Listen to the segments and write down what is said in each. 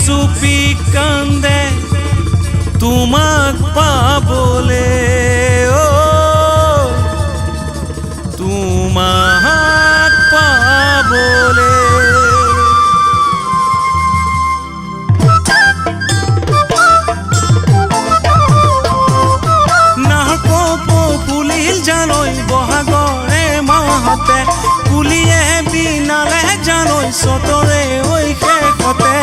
চুপি কান্দে তোমাক পাবলে তোমাক পাবলে ফুলিল জানৈ বহাগৰে মাহতে কুলিয়ে বিনালে জানৈ চতৰে ঐ শেষতে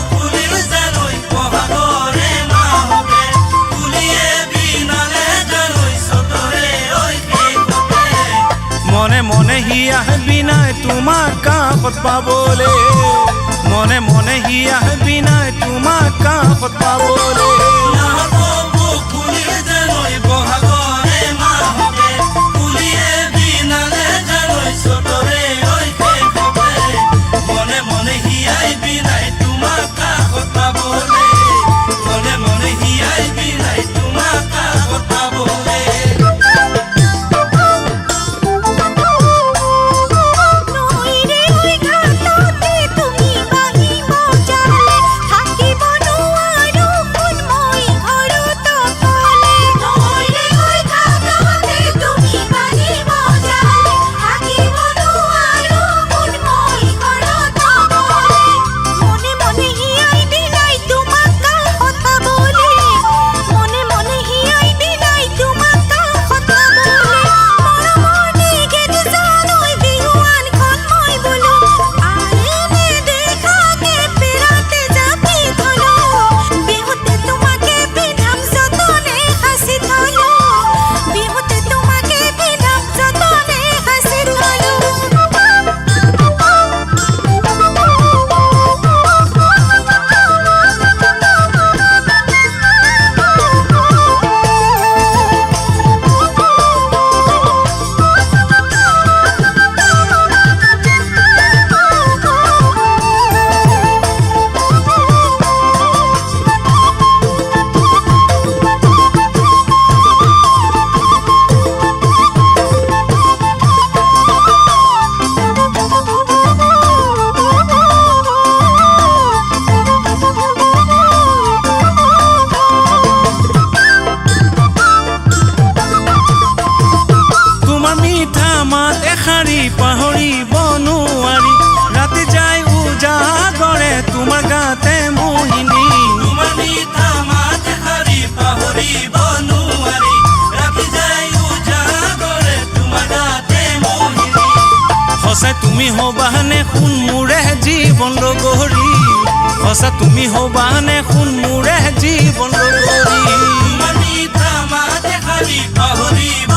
ফুলিল জানৈ বহাগৰে মাহতে কুলিয়ে বিনালে জানৈ চতৰে ঐ শেষতে মনে মনে হিয়া বিনাই তোমাক কাষত পাবলে মনে মনে হিয়া বিনাই তোমাক কাষত পাবলে পাহৰিব নোৱাৰি ৰাতি যাই উজাগৰে তোমাৰ গাতে মোহিনী তোমাৰ মিঠা মাত এষাৰি পাহৰিব নোৱাৰি ৰাতি যাই উজাগৰে তোমাৰ গাতে মোহিনী সঁচা তুমি হবানে শুন মোৰে জীৱন লগৰী সঁচা তুমি হবানে শুন মোৰে জীৱন লগৰী তোমাৰ মিঠা মাত এষাৰি পাহৰিব